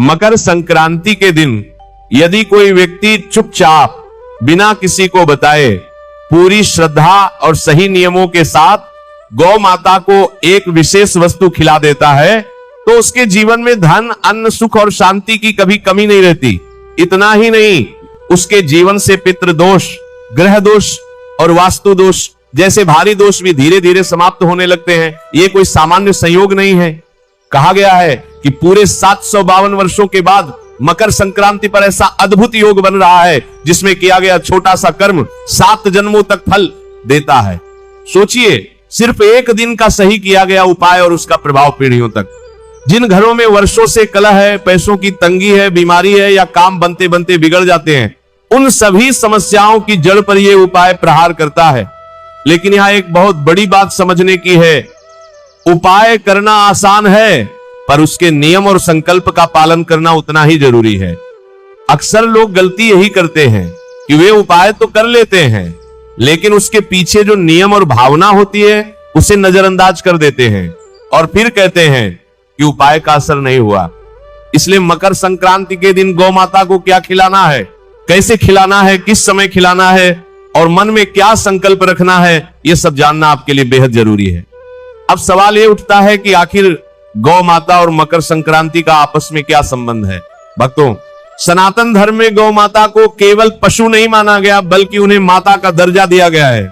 मकर संक्रांति के दिन यदि कोई व्यक्ति चुपचाप बिना किसी को बताए पूरी श्रद्धा और सही नियमों के साथ गौ माता को एक विशेष वस्तु खिला देता है तो उसके जीवन में धन, अन्न, सुख और शांति की कभी कमी नहीं रहती। इतना ही नहीं, उसके जीवन से पितृ दोष, ग्रह दोष और वास्तु दोष जैसे भारी दोष भी धीरे धीरे समाप्त होने लगते हैं। ये कोई सामान्य संयोग नहीं है। कहा गया है कि पूरे 752 वर्षों के बाद मकर संक्रांति पर ऐसा अद्भुत योग बन रहा है जिसमें किया गया छोटा सा कर्म 7 जन्मों तक फल देता है। सोचिए, सिर्फ एक दिन का सही किया गया उपाय और उसका प्रभाव पीढ़ियों तक। जिन घरों में वर्षों से कलह है, पैसों की तंगी है, बीमारी है या काम बनते बनते बिगड़ जाते हैं, उन सभी समस्याओं की जड़ पर यह उपाय प्रहार करता है। लेकिन यहां एक बहुत बड़ी बात समझने की है। उपाय करना आसान है, पर उसके नियम और संकल्प का पालन करना उतना ही जरूरी है। अक्सर लोग गलती यही करते हैं कि वे उपाय तो कर लेते हैं, लेकिन उसके पीछे जो नियम और भावना होती है उसे नजरअंदाज कर देते हैं और फिर कहते हैं कि उपाय का असर नहीं हुआ। इसलिए मकर संक्रांति के दिन गौ माता को क्या खिलाना है, कैसे खिलाना है, किस समय खिलाना है और मन में क्या संकल्प रखना है, यह सब जानना आपके लिए बेहद जरूरी है। अब सवाल यह उठता है कि आखिर गौ माता और मकर संक्रांति का आपस में क्या संबंध है। भक्तों, सनातन धर्म में गौ माता को केवल पशु नहीं माना गया, बल्कि उन्हें माता का दर्जा दिया गया है।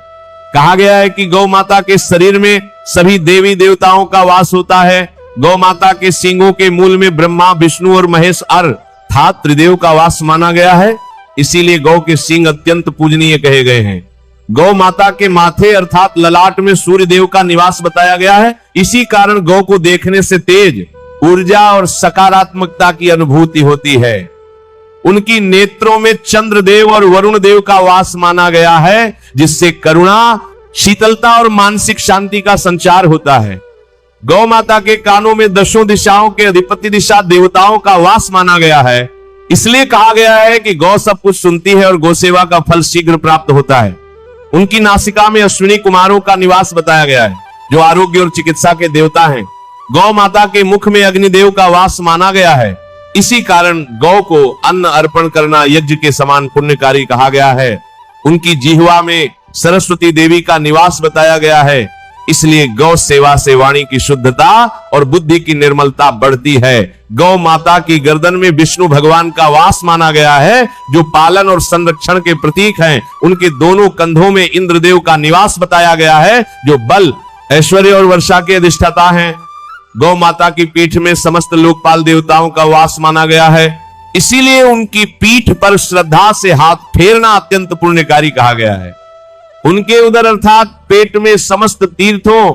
कहा गया है कि गौ माता के शरीर में सभी देवी देवताओं का वास होता है। गौ माता के सींगों के मूल में ब्रह्मा, विष्णु और महेश अर्थात त्रिदेव का वास माना गया है। इसीलिए गौ के सींग अत्यंत पूजनीय कहे गए हैं। गौ माता के माथे अर्थात ललाट में सूर्य देव का निवास बताया गया है। इसी कारण गौ को देखने से तेज, ऊर्जा और सकारात्मकता की अनुभूति होती है। उनकी नेत्रों में चंद्रदेव और वरुण देव का वास माना गया है, जिससे करुणा, शीतलता और मानसिक शांति का संचार होता है। गौ माता के कानों में दशों दिशाओं के अधिपति दिशा देवताओं का वास माना गया है। इसलिए कहा गया है कि गौ सब कुछ सुनती है और गौ सेवा का फल शीघ्र प्राप्त होता है। उनकी नासिका में अश्विनी कुमारों का निवास बताया गया है, जो आरोग्य और चिकित्सा के देवता हैं। गौ माता के मुख में अग्निदेव का वास माना गया है। इसी कारण गौ को अन्न अर्पण करना यज्ञ के समान पुण्यकारी कहा गया है। उनकी जिह्वा में सरस्वती देवी का निवास बताया गया है। इसलिए गौ सेवा से वाणी की शुद्धता और बुद्धि की निर्मलता बढ़ती है। गौ माता की गर्दन में विष्णु भगवान का वास माना गया है, जो पालन और संरक्षण के प्रतीक हैं। उनके दोनों कंधों में इंद्रदेव का निवास बताया गया है, जो बल, ऐश्वर्य और वर्षा के अधिष्ठाता हैं। गौ माता की पीठ में समस्त लोकपाल देवताओं का वास माना गया है। इसीलिए उनकी पीठ पर श्रद्धा से हाथ फेरना अत्यंत पुण्यकारी कहा गया है। उनके उदर अर्थात पेट में समस्त तीर्थों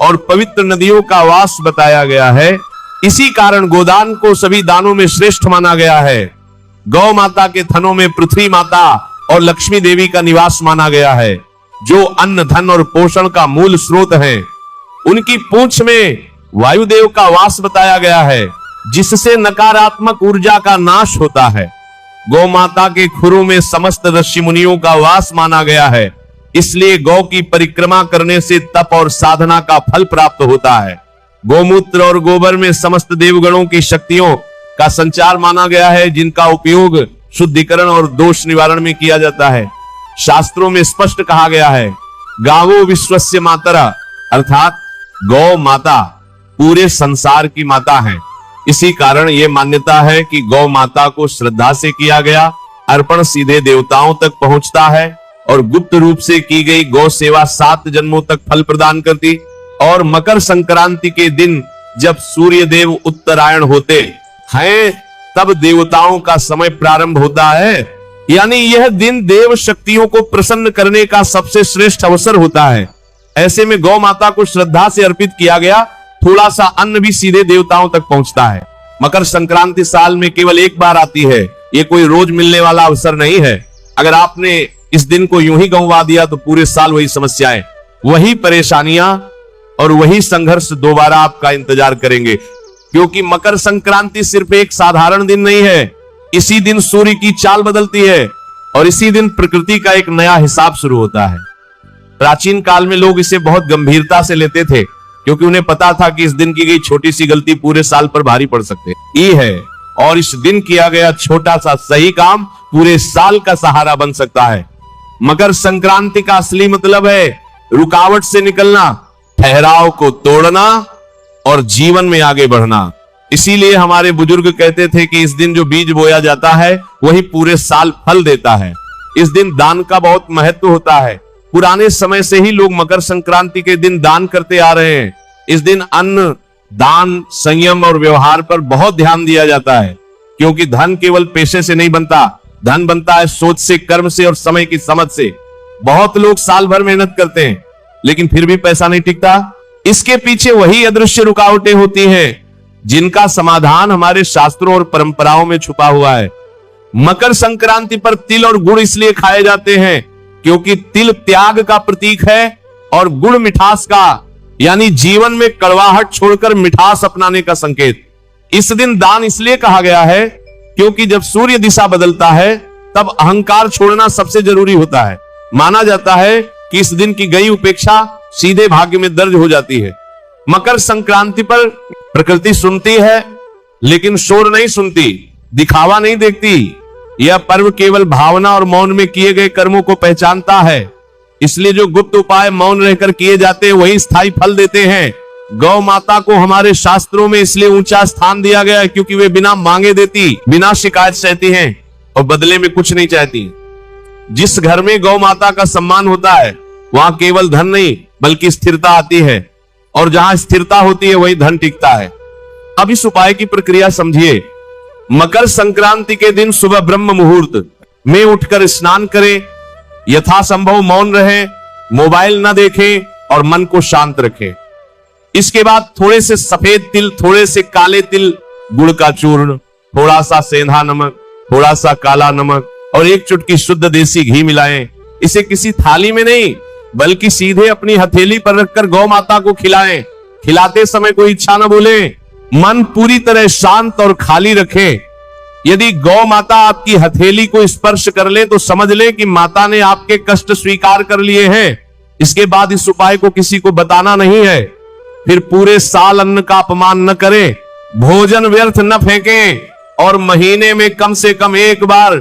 और पवित्र नदियों का वास बताया गया है। इसी कारण गोदान को सभी दानों में श्रेष्ठ माना गया है। गौ माता के थनों में पृथ्वी माता और लक्ष्मी देवी का निवास माना गया है, जो अन्न, धन और पोषण का मूल स्रोत है। उनकी पूंछ में वायुदेव का वास बताया गया है, जिससे नकारात्मक ऊर्जा का नाश होता है। गौ माता के खुरों में समस्त ऋषि मुनियों का वास माना गया है। इसलिए गौ की परिक्रमा करने से तप और साधना का फल प्राप्त होता है। गोमूत्र और गोबर में समस्त देवगणों की शक्तियों का संचार माना गया है, जिनका उपयोग शुद्धिकरण और दोष निवारण में किया जाता है। शास्त्रों में स्पष्ट कहा गया है, गावो विश्वस्य मातरा, अर्थात गौ माता पूरे संसार की माता है। इसी कारण यह मान्यता है कि गौ माता को श्रद्धा से किया गया अर्पण सीधे देवताओं तक पहुंचता है और गुप्त रूप से की गई गौ सेवा 7 जन्मों तक फल प्रदान करती। और मकर संक्रांति के दिन जब सूर्य देव उत्तरायण होते हैं, तब देवताओं का समय प्रारंभ होता है। यानी यह दिन देव शक्तियों को प्रसन्न करने का सबसे श्रेष्ठ अवसर होता है। ऐसे में गौ माता को श्रद्धा से अर्पित किया गया थोड़ा सा अन्न भी सीधे देवताओं तक पहुंचता है। मकर संक्रांति साल में केवल एक बार आती है, ये कोई रोज मिलने वाला अवसर नहीं है। अगर आपने इस दिन को यूं ही गंवा दिया तो पूरे साल वही समस्याएं, वही परेशानियां और वही संघर्ष दोबारा आपका इंतजार करेंगे। क्योंकि मकर संक्रांति सिर्फ एक साधारण दिन नहीं है। इसी दिन सूर्य की चाल बदलती है और इसी दिन प्रकृति का एक नया हिसाब शुरू होता है। प्राचीन काल में लोग इसे बहुत गंभीरता से लेते थे, क्योंकि उन्हें पता था कि इस दिन की गई छोटी सी गलती पूरे साल पर भारी पड़ सकती है। और इस दिन किया गया छोटा सा सही काम पूरे साल का सहारा बन सकता है। मकर संक्रांति का असली मतलब है रुकावट से निकलना, ठहराव को तोड़ना और जीवन में आगे बढ़ना। इसीलिए हमारे बुजुर्ग कहते थे कि इस दिन जो बीज बोया जाता है वही पूरे साल फल देता है। इस दिन दान का बहुत महत्व होता है। पुराने समय से ही लोग मकर संक्रांति के दिन दान करते आ रहे हैं। इस दिन अन्न दान, संयम और व्यवहार पर बहुत ध्यान दिया जाता है, क्योंकि धन केवल पैसे से नहीं बनता, धन बनता है सोच से, कर्म से और समय की समझ से। बहुत लोग साल भर मेहनत करते हैं लेकिन फिर भी पैसा नहीं टिकता। इसके पीछे वही अदृश्य रुकावटें होती हैं जिनका समाधान हमारे शास्त्रों और परंपराओं में छुपा हुआ है। मकर संक्रांति पर तिल और गुड़ इसलिए खाए जाते हैं क्योंकि तिल त्याग का प्रतीक है और गुड़ मिठास का, यानी जीवन में कड़वाहट छोड़कर मिठास अपनाने का संकेत। इस दिन दान इसलिए कहा गया है क्योंकि जब सूर्य दिशा बदलता है तब अहंकार छोड़ना सबसे जरूरी होता है। माना जाता है कि इस दिन की गई उपेक्षा सीधे भाग्य में दर्ज हो जाती है। मकर संक्रांति पर प्रकृति सुनती है लेकिन शोर नहीं सुनती, दिखावा नहीं देखती। यह पर्व केवल भावना और मौन में किए गए कर्मों को पहचानता है। इसलिए जो गुप्त उपाय मौन रहकर किए जाते हैं वही स्थायी फल देते हैं। गौ माता को हमारे शास्त्रों में इसलिए ऊंचा स्थान दिया गया है क्योंकि वे बिना मांगे देती, बिना शिकायत सहती हैं और बदले में कुछ नहीं चाहती। जिस घर में गौ माता का सम्मान होता है वहां केवल धन नहीं बल्कि स्थिरता आती है, और जहां स्थिरता होती है वही धन टिकता है। अब इस उपाय की प्रक्रिया समझिए। मकर संक्रांति के दिन सुबह ब्रह्म मुहूर्त में उठकर स्नान करें, यथासंभव मौन रहें, मोबाइल न देखें और मन को शांत रखें। इसके बाद थोड़े से सफेद तिल, थोड़े से काले तिल, गुड़ का चूर्ण, थोड़ा सा सेंधा नमक, थोड़ा सा काला नमक और एक चुटकी शुद्ध देसी घी मिलाएं। इसे किसी थाली में नहीं बल्कि सीधे अपनी हथेली पर रखकर गौ माता को खिलाएं। खिलाते समय कोई इच्छा न बोले, मन पूरी तरह शांत और खाली रखें। यदि गौ माता आपकी हथेली को स्पर्श कर ले तो समझ ले कि माता ने आपके कष्ट स्वीकार कर लिए हैं। इसके बाद इस उपाय को किसी को बताना नहीं है। फिर पूरे साल अन्न का अपमान न करें, भोजन व्यर्थ न फेंकें और महीने में कम से कम एक बार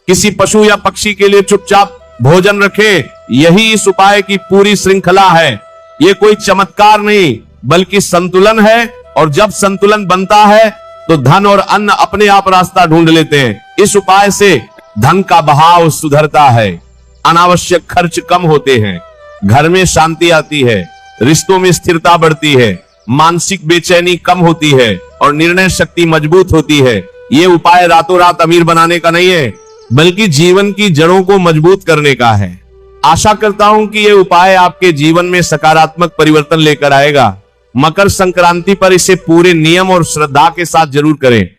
किसी पशु या पक्षी के लिए चुपचाप भोजन रखें। यही इस उपाय की पूरी श्रृंखला है। ये कोई चमत्कार नहीं बल्कि संतुलन है, और जब संतुलन बनता है तो धन और अन्न अपने आप रास्ता ढूंढ लेते हैं। इस उपाय से धन का बहाव सुधरता है, अनावश्यक खर्च कम होते हैं, घर में शांति आती है, रिश्तों में स्थिरता बढ़ती है, मानसिक बेचैनी कम होती है और निर्णय शक्ति मजबूत होती है। ये उपाय रातों रात अमीर बनाने का नहीं है बल्कि जीवन की जड़ों को मजबूत करने का है। आशा करता हूं कि यह उपाय आपके जीवन में सकारात्मक परिवर्तन लेकर आएगा। मकर संक्रांति पर इसे पूरे नियम और श्रद्धा के साथ जरूर करें।